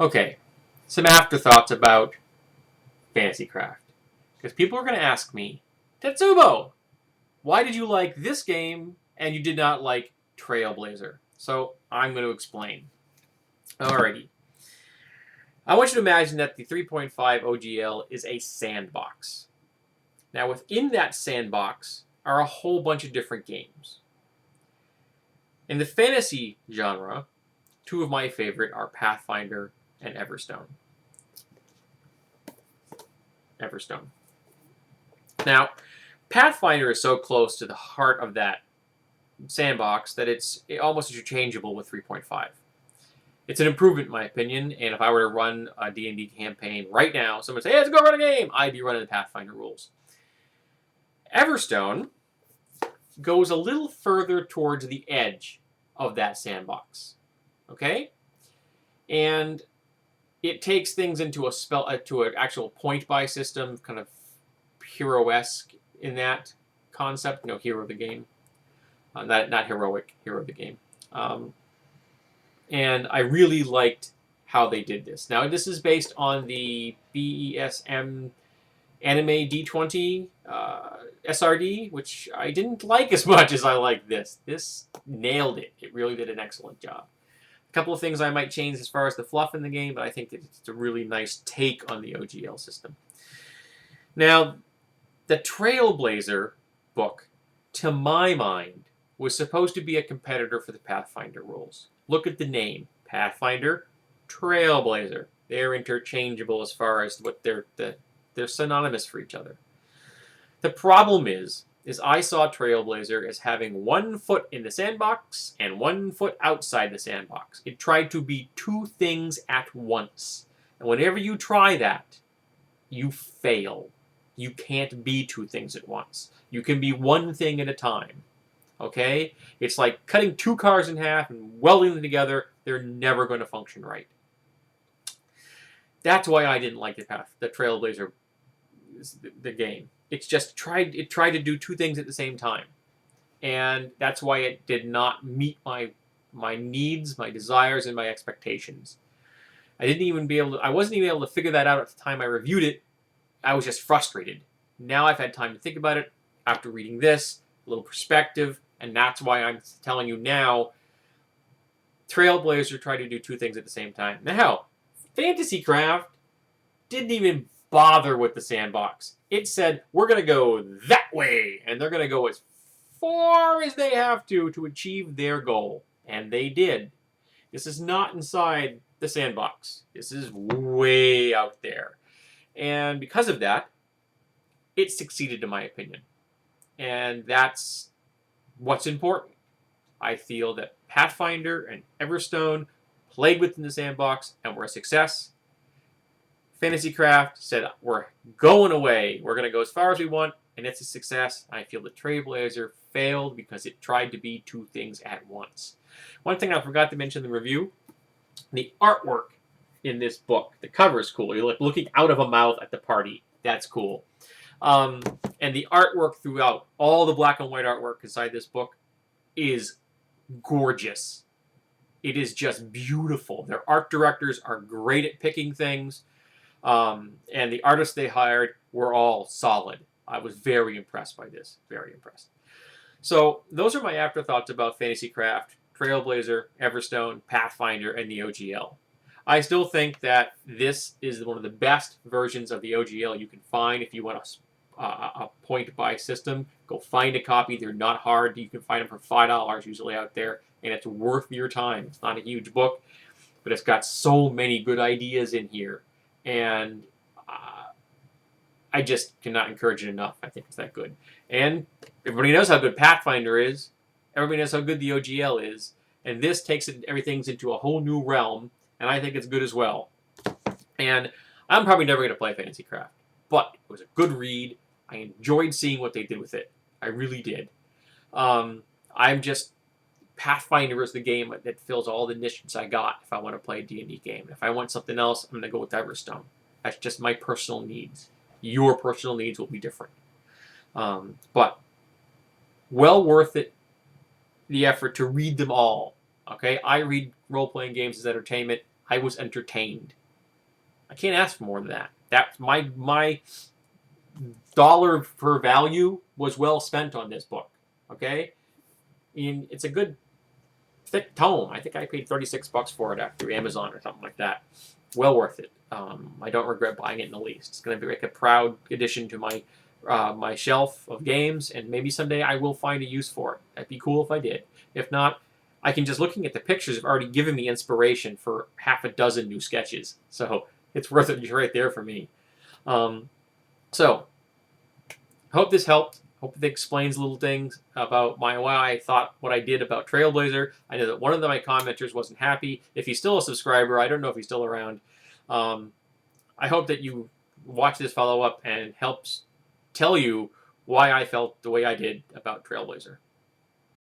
Okay, some afterthoughts about Fantasy Craft. Because people are going to ask me, Tetsubo, why did you like this game and you did not like Trailblazer? So I'm going to explain. Alrighty. I want you to imagine that the 3.5 OGL is a sandbox. Now, within that sandbox are a whole bunch of different games. In the fantasy genre, two of my favorite are Pathfinder and Everstone. Now, Pathfinder is so close to the heart of that sandbox that it's almost interchangeable with 3.5. It's an improvement in my opinion, and if I were to run a D&D campaign right now, someone would say, hey, let's go run a game, I'd be running the Pathfinder rules. Everstone goes a little further towards the edge of that sandbox. Okay? And it takes things into to an actual point-buy system, kind of hero-esque in that concept. No, hero of the game. Not heroic, hero of the game. And I really liked how they did this. Now, this is based on the BESM Anime D20 SRD, which I didn't like as much as I like this. This nailed it. It really did an excellent job. A couple of things I might change as far as the fluff in the game, but I think that it's a really nice take on the OGL system. Now, the Trailblazer book, to my mind, was supposed to be a competitor for the Pathfinder rules. Look at the name. Pathfinder, Trailblazer. They're interchangeable as far as what they're synonymous for each other. The problem is I saw Trailblazer as having 1 foot in the sandbox and 1 foot outside the sandbox. It tried to be two things at once. And whenever you try that, you fail. You can't be two things at once. You can be one thing at a time. Okay? It's like cutting two cars in half and welding them together. They're never going to function right. That's why I didn't like the Trailblazer, the game. It tried to do two things at the same time. And that's why it did not meet my needs, my desires, and my expectations. I wasn't even able to figure that out at the time I reviewed it. I was just frustrated. Now I've had time to think about it after reading this, a little perspective, and that's why I'm telling you now, Trailblazer tried to do two things at the same time. Now, Fantasy Craft didn't even bother with the sandbox. It said, we're going to go that way, and they're going to go as far as they have to achieve their goal. And they did. This is not inside the sandbox. This is way out there. And because of that, it succeeded in my opinion. And that's what's important. I feel that Pathfinder and Everstone played within the sandbox and were a success. Fantasy Craft said, we're going away. We're going to go as far as we want, and it's a success. I feel the Trailblazer failed because it tried to be two things at once. One thing I forgot to mention in the review, the artwork in this book. The cover is cool. You're like looking out of a mouth at the party. That's cool. And the artwork throughout, all the black and white artwork inside this book is gorgeous. It is just beautiful. Their art directors are great at picking things. And the artists they hired were all solid. I was very impressed by this. Very impressed. So those are my afterthoughts about Fantasy Craft, Trailblazer, Everstone, Pathfinder, and the OGL. I still think that this is one of the best versions of the OGL you can find if you want a point-buy system. Go find a copy. They're not hard. You can find them for $5 usually out there, and it's worth your time. It's not a huge book, but it's got so many good ideas in here. And I just cannot encourage it enough. I think it's that good. And everybody knows how good Pathfinder is. Everybody knows how good the OGL is. And this takes everything into a whole new realm. And I think it's good as well. And I'm probably never going to play Fantasy Craft. But it was a good read. I enjoyed seeing what they did with it. I really did. Pathfinder is the game that fills all the niches I got if I want to play a D&D game. If I want something else, I'm going to go with Everstone. That's just my personal needs. Your personal needs will be different. But well worth it, the effort to read them all. Okay, I read role-playing games as entertainment. I was entertained. I can't ask for more than that. That's my dollar per value was well spent on this book. Okay, and it's a good thick tome. I think I paid $36 for it after Amazon or something like that. Well worth it. I don't regret buying it in the least. It's going to be like a proud addition to my shelf of games, and maybe someday I will find a use for it. That'd be cool if I did. If not, I can just looking at the pictures have already given me inspiration for half a dozen new sketches. So it's worth it right there for me. So hope this helped. Hope it explains little things about why I thought what I did about Trailblazer. I know that one of my commenters wasn't happy. If he's still a subscriber, I don't know if he's still around. I hope that you watch this follow-up and helps tell you why I felt the way I did about Trailblazer.